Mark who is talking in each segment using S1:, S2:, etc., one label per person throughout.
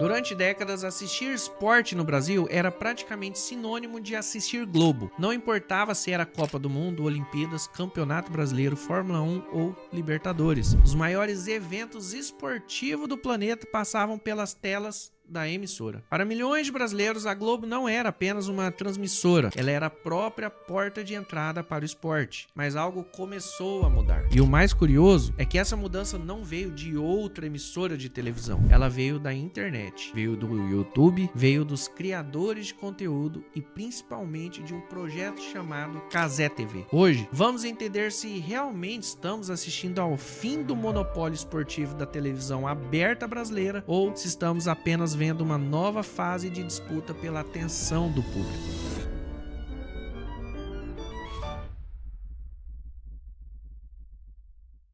S1: Durante décadas, assistir esporte no Brasil era praticamente sinônimo de assistir Globo. Não importava se era Copa do Mundo, Olimpíadas, Campeonato Brasileiro, Fórmula 1 ou Libertadores. Os maiores eventos esportivos do planeta passavam pelas telas da emissora. Para milhões de brasileiros, a Globo não era apenas uma transmissora, ela era a própria porta de entrada para o esporte. Mas algo começou a mudar. E o mais curioso é que essa mudança não veio de outra emissora de televisão, ela veio da internet, veio do YouTube, veio dos criadores de conteúdo e principalmente de um projeto chamado Cazé TV. Hoje, vamos entender se realmente estamos assistindo ao fim do monopólio esportivo da televisão aberta brasileira ou se estamos apenas vendo uma nova fase de disputa pela atenção do público.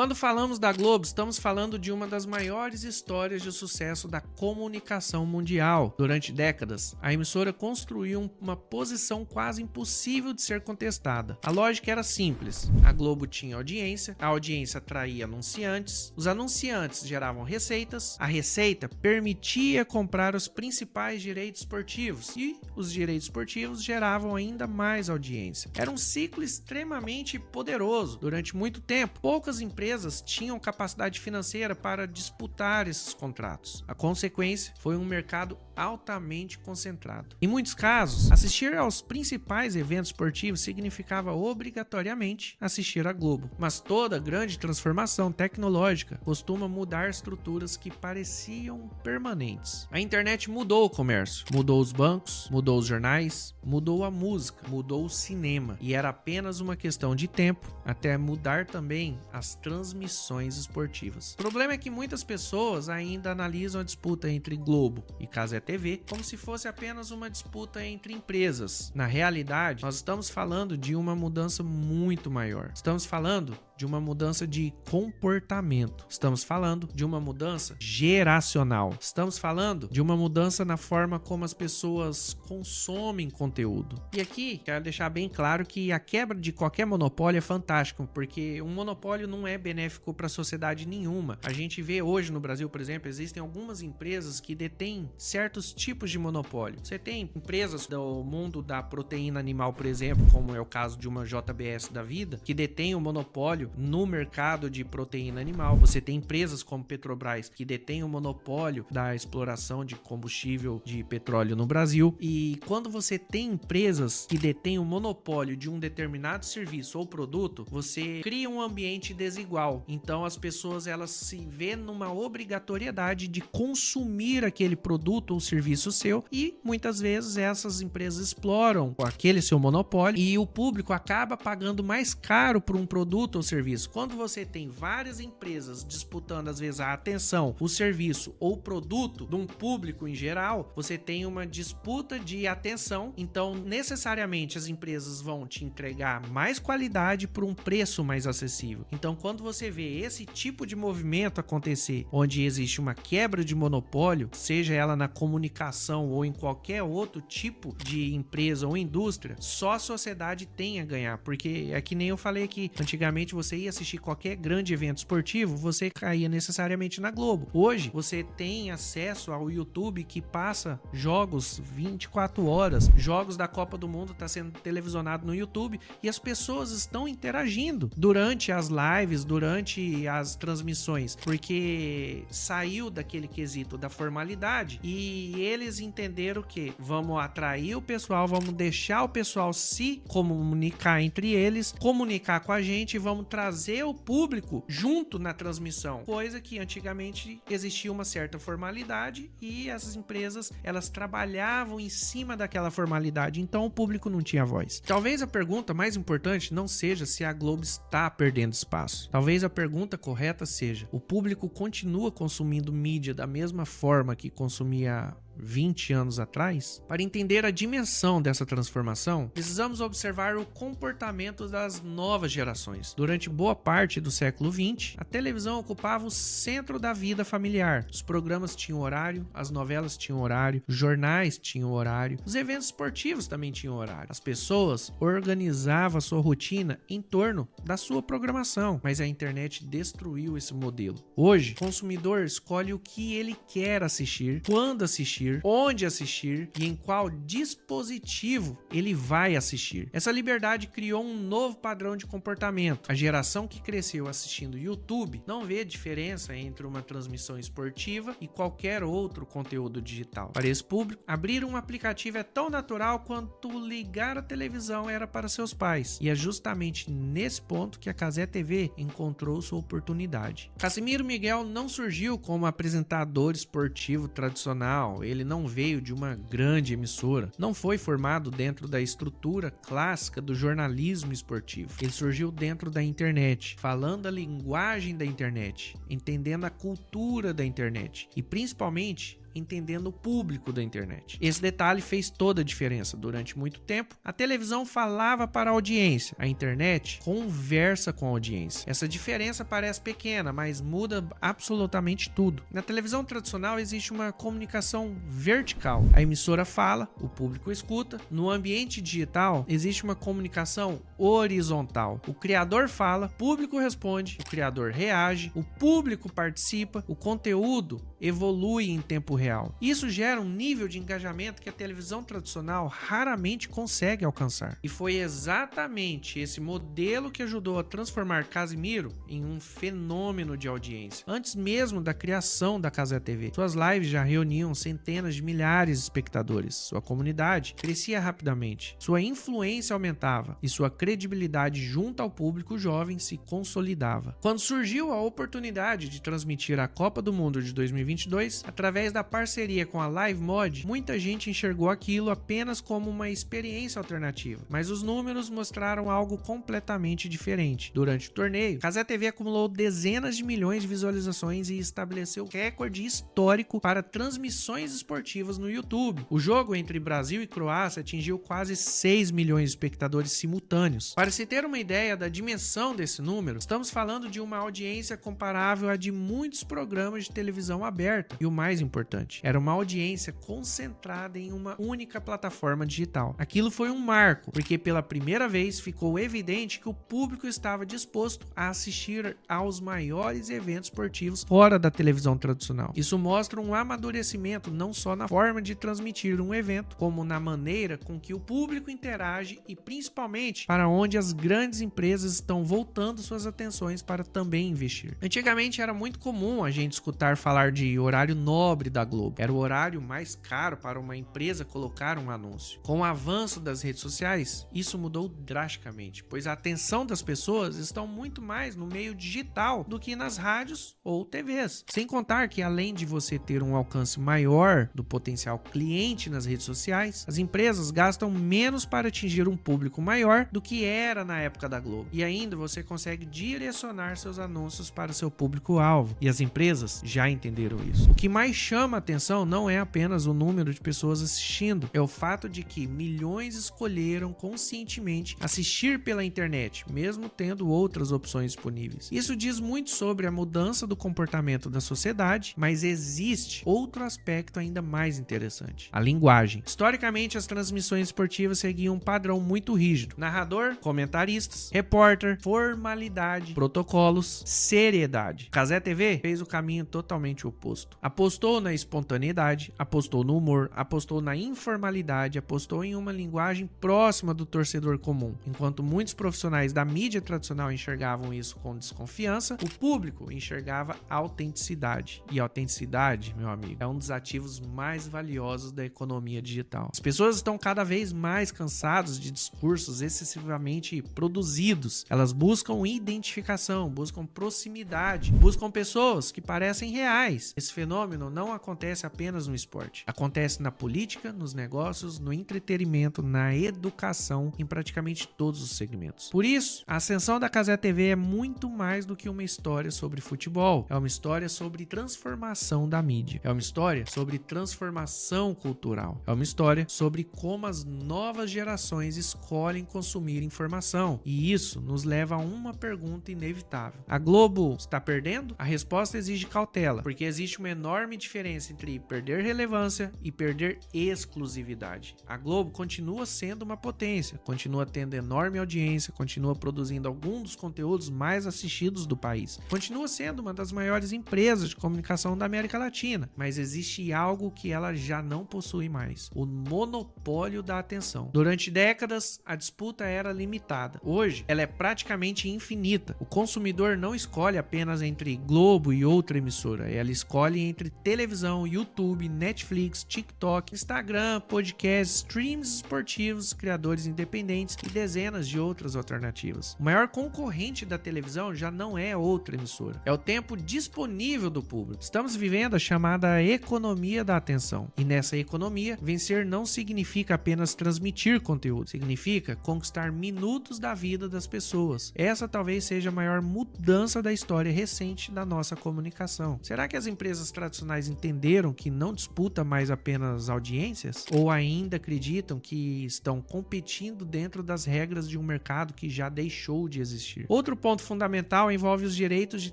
S1: Quando falamos da Globo, estamos falando de uma das maiores histórias de sucesso da comunicação mundial. Durante décadas, a emissora construiu uma posição quase impossível de ser contestada. A lógica era simples: a Globo tinha audiência, a audiência atraía anunciantes, os anunciantes geravam receitas, a receita permitia comprar os principais direitos esportivos e os direitos esportivos geravam ainda mais audiência. Era um ciclo extremamente poderoso. Durante muito tempo, poucas empresas tinham capacidade financeira para disputar esses contratos. A consequência foi um mercado altamente concentrado. Em muitos casos, assistir aos principais eventos esportivos significava obrigatoriamente assistir a Globo. Mas toda grande transformação tecnológica costuma mudar estruturas que pareciam permanentes. A internet mudou o comércio, mudou os bancos, mudou os jornais, mudou a música, mudou o cinema. E era apenas uma questão de tempo até mudar também as transmissões esportivas. O problema é que muitas pessoas ainda analisam a disputa entre Globo e Cazé TV como se fosse apenas uma disputa entre empresas. Na realidade, nós estamos falando de uma mudança muito maior. Estamos falando de uma mudança de comportamento. Estamos falando de uma mudança geracional. Estamos falando de uma mudança na forma como as pessoas consomem conteúdo. E aqui, quero deixar bem claro que a quebra de qualquer monopólio é fantástico, porque um monopólio não é benéfico para a sociedade nenhuma. A gente vê hoje no Brasil, por exemplo, existem algumas empresas que detêm certos tipos de monopólio. Você tem empresas do mundo da proteína animal, por exemplo, como é o caso de uma JBS da vida, que detém o monopólio no mercado de proteína animal. Você tem empresas como Petrobras que detém o monopólio da exploração de combustível de petróleo no Brasil. E quando você tem empresas que detêm o monopólio de um determinado serviço ou produto, você cria um ambiente desigual. Então as pessoas elas se vê numa obrigatoriedade de consumir aquele produto ou serviço seu e muitas vezes essas empresas exploram aquele seu monopólio e o público acaba pagando mais caro por um produto ou serviço. Quando você tem várias empresas disputando às vezes a atenção, o serviço ou o produto de um público em geral, você tem uma disputa de atenção, então necessariamente as empresas vão te entregar mais qualidade por um preço mais acessível. Então quando você vê esse tipo de movimento acontecer, onde existe uma quebra de monopólio, seja ela na comunicação ou em qualquer outro tipo de empresa ou indústria, só a sociedade tem a ganhar, porque é que nem eu falei aqui, antigamente você ia assistir qualquer grande evento esportivo, você caía necessariamente na Globo. Hoje, você tem acesso ao YouTube que passa jogos 24 horas. Jogos da Copa do Mundo está sendo televisionado no YouTube e as pessoas estão interagindo durante as lives, durante as transmissões, porque saiu daquele quesito da formalidade e eles entenderam que vamos atrair o pessoal, vamos deixar o pessoal se comunicar entre eles, comunicar com a gente e vamos trazer o público junto na transmissão, coisa que antigamente existia uma certa formalidade e as empresas elas trabalhavam em cima daquela formalidade, então o público não tinha voz. Talvez a pergunta mais importante não seja se a Globo está perdendo espaço, talvez a pergunta correta seja: o público continua consumindo mídia da mesma forma que consumia 20 anos atrás? Para entender a dimensão dessa transformação, precisamos observar o comportamento das novas gerações. Durante boa parte do século XX, a televisão ocupava o centro da vida familiar. Os programas tinham horário, as novelas tinham horário, os jornais tinham horário, os eventos esportivos também tinham horário. As pessoas organizavam a sua rotina em torno da sua programação, mas a internet destruiu esse modelo. Hoje, o consumidor escolhe o que ele quer assistir, quando assistir, onde assistir e em qual dispositivo ele vai assistir. Essa liberdade criou um novo padrão de comportamento. A geração que cresceu assistindo YouTube não vê diferença entre uma transmissão esportiva e qualquer outro conteúdo digital. Para esse público, abrir um aplicativo é tão natural quanto ligar a televisão era para seus pais. E é justamente nesse ponto que a Cazé TV encontrou sua oportunidade. Casimiro Miguel não surgiu como apresentador esportivo tradicional. Ele não veio de uma grande emissora. Não foi formado dentro da estrutura clássica do jornalismo esportivo. Ele surgiu dentro da internet, falando a linguagem da internet, entendendo a cultura da internet e principalmente entendendo o público da internet. Esse detalhe fez toda a diferença. Durante muito tempo, a televisão falava para a audiência, a internet conversa com a audiência. Essa diferença parece pequena, mas muda absolutamente tudo. Na televisão tradicional existe uma comunicação vertical. A emissora fala, o público escuta. No ambiente digital existe uma comunicação horizontal. O criador fala, o público responde, o criador reage, o público participa, o conteúdo evolui em tempo real. Isso gera um nível de engajamento que a televisão tradicional raramente consegue alcançar. E foi exatamente esse modelo que ajudou a transformar Casimiro em um fenômeno de audiência. Antes mesmo da criação da Cazé TV, suas lives já reuniam centenas de milhares de espectadores. Sua comunidade crescia rapidamente, sua influência aumentava e sua credibilidade junto ao público jovem se consolidava. Quando surgiu a oportunidade de transmitir a Copa do Mundo de 2022, através da parceria com a Live Mod, muita gente enxergou aquilo apenas como uma experiência alternativa, mas os números mostraram algo completamente diferente. Durante o torneio, Cazé TV acumulou dezenas de milhões de visualizações e estabeleceu recorde histórico para transmissões esportivas no YouTube. O jogo entre Brasil e Croácia atingiu quase 6 milhões de espectadores simultâneos. Para se ter uma ideia da dimensão desse número, estamos falando de uma audiência comparável à de muitos programas de televisão aberta. E o mais importante, era uma audiência concentrada em uma única plataforma digital. Aquilo foi um marco, porque pela primeira vez ficou evidente que o público estava disposto a assistir aos maiores eventos esportivos fora da televisão tradicional. Isso mostra um amadurecimento não só na forma de transmitir um evento, como na maneira com que o público interage e principalmente para onde as grandes empresas estão voltando suas atenções para também investir. Antigamente era muito comum a gente escutar falar de horário nobre da Globo. Era o horário mais caro para uma empresa colocar um anúncio. Com o avanço das redes sociais, isso mudou drasticamente, pois a atenção das pessoas estão muito mais no meio digital do que nas rádios ou TVs. Sem contar que além de você ter um alcance maior do potencial cliente nas redes sociais, as empresas gastam menos para atingir um público maior do que era na época da Globo. E ainda você consegue direcionar seus anúncios para seu público-alvo. E as empresas já entenderam isso. O que mais chama a atenção não é apenas o número de pessoas assistindo, é o fato de que milhões escolheram conscientemente assistir pela internet, mesmo tendo outras opções disponíveis. Isso diz muito sobre a mudança do comportamento da sociedade, mas existe outro aspecto ainda mais interessante: a linguagem. Historicamente, as transmissões esportivas seguiam um padrão muito rígido: narrador, comentaristas, repórter, formalidade, protocolos, seriedade. Cazé TV fez o caminho totalmente oposto. Apostou na espontaneidade, apostou no humor, apostou na informalidade, apostou em uma linguagem próxima do torcedor comum. Enquanto muitos profissionais da mídia tradicional enxergavam isso com desconfiança, o público enxergava autenticidade. E autenticidade, meu amigo, é um dos ativos mais valiosos da economia digital. As pessoas estão cada vez mais cansadas de discursos excessivamente produzidos. Elas buscam identificação, buscam proximidade, buscam pessoas que parecem reais. Esse fenômeno não acontece acontece apenas no esporte. Acontece na política, nos negócios, no entretenimento, na educação, em praticamente todos os segmentos. Por isso, a ascensão da Cazé TV é muito mais do que uma história sobre futebol. É uma história sobre transformação da mídia. É uma história sobre transformação cultural. É uma história sobre como as novas gerações escolhem consumir informação. E isso nos leva a uma pergunta inevitável. A Globo está perdendo? A resposta exige cautela, porque existe uma enorme diferença entre perder relevância e perder exclusividade. A Globo continua sendo uma potência, continua tendo enorme audiência, continua produzindo alguns dos conteúdos mais assistidos do país, continua sendo uma das maiores empresas de comunicação da América Latina, mas existe algo que ela já não possui mais: o monopólio da atenção. Durante décadas, a disputa era limitada. Hoje, ela é praticamente infinita. O consumidor não escolhe apenas entre Globo e outra emissora, ela escolhe entre televisão, YouTube, Netflix, TikTok, Instagram, podcasts, streams esportivos, criadores independentes e dezenas de outras alternativas. O maior concorrente da televisão já não é outra emissora, é o tempo disponível do público. Estamos vivendo a chamada economia da atenção, e nessa economia, vencer não significa apenas transmitir conteúdo, significa conquistar minutos da vida das pessoas. Essa talvez seja a maior mudança da história recente da nossa comunicação. Será que as empresas tradicionais entenderam que não disputa mais apenas audiências? Ou ainda acreditam que estão competindo dentro das regras de um mercado que já deixou de existir? Outro ponto fundamental envolve os direitos de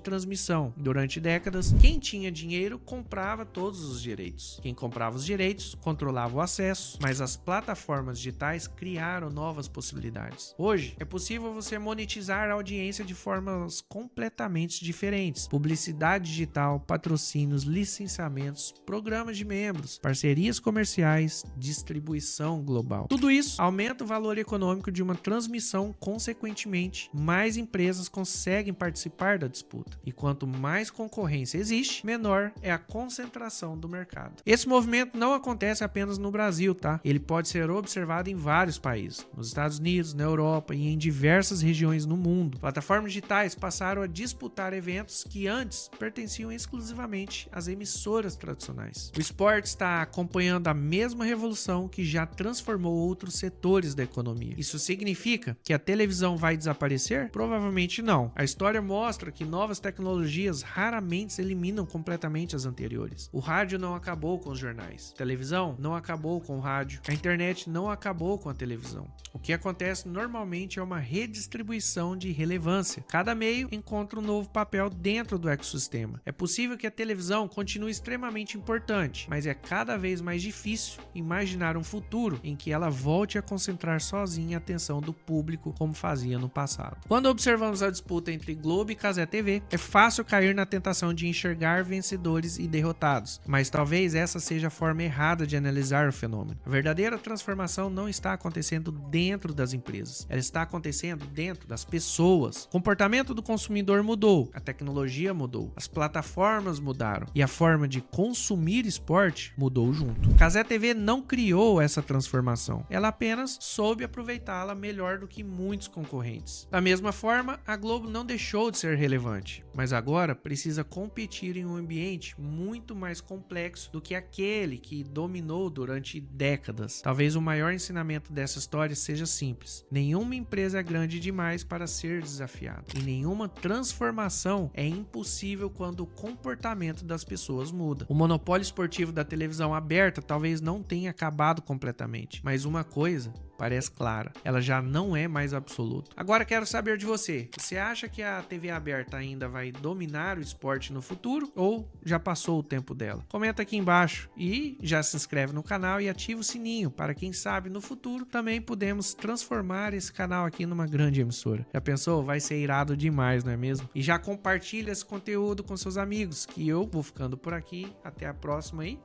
S1: transmissão. Durante décadas, quem tinha dinheiro comprava todos os direitos. Quem comprava os direitos controlava o acesso, mas as plataformas digitais criaram novas possibilidades. Hoje, é possível você monetizar a audiência de formas completamente diferentes: publicidade digital, patrocínios, licenciamentos, programas de membros, parcerias comerciais, distribuição global. Tudo isso aumenta o valor econômico de uma transmissão, consequentemente, mais empresas conseguem participar da disputa. E quanto mais concorrência existe, menor é a concentração do mercado. Esse movimento não acontece apenas no Brasil, tá? Ele pode ser observado em vários países, nos Estados Unidos, na Europa e em diversas regiões no mundo. Plataformas digitais passaram a disputar eventos que antes pertenciam exclusivamente às emissoras tradicionais. O esporte está acompanhando a mesma revolução que já transformou outros setores da economia. Isso significa que a televisão vai desaparecer? Provavelmente não. A história mostra que novas tecnologias raramente eliminam completamente as anteriores. O rádio não acabou com os jornais. A televisão não acabou com o rádio. A internet não acabou com a televisão. O que acontece normalmente é uma redistribuição de relevância. Cada meio encontra um novo papel dentro do ecossistema. É possível que a televisão continue extremamente importante, mas é cada vez mais difícil imaginar um futuro em que ela volte a concentrar sozinha a atenção do público como fazia no passado. Quando observamos a disputa entre Globo e Cazé TV, é fácil cair na tentação de enxergar vencedores e derrotados, mas talvez essa seja a forma errada de analisar o fenômeno. A verdadeira transformação não está acontecendo dentro das empresas, ela está acontecendo dentro das pessoas. O comportamento do consumidor mudou, a tecnologia mudou, as plataformas mudaram e a forma de consumir esporte mudou junto. Cazé TV não criou essa transformação, ela apenas soube aproveitá-la melhor do que muitos concorrentes. Da mesma forma, a Globo não deixou de ser relevante, mas agora precisa competir em um ambiente muito mais complexo do que aquele que dominou durante décadas. Talvez o maior ensinamento dessa história seja simples: nenhuma empresa é grande demais para ser desafiada, e nenhuma transformação é impossível quando o comportamento das pessoas muda. O monopólio esportivo da televisão aberta talvez não tenha acabado completamente, mas uma coisa parece clara: ela já não é mais absoluta. Agora quero saber de você. Você acha que a TV aberta ainda vai dominar o esporte no futuro ou já passou o tempo dela? Comenta aqui embaixo e já se inscreve no canal e ativa o sininho para, quem sabe, no futuro também podemos transformar esse canal aqui numa grande emissora. Já pensou? Vai ser irado demais, não é mesmo? E já compartilha esse conteúdo com seus amigos, que eu vou ficando por aqui. Até a próxima aí.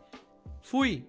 S1: Fui!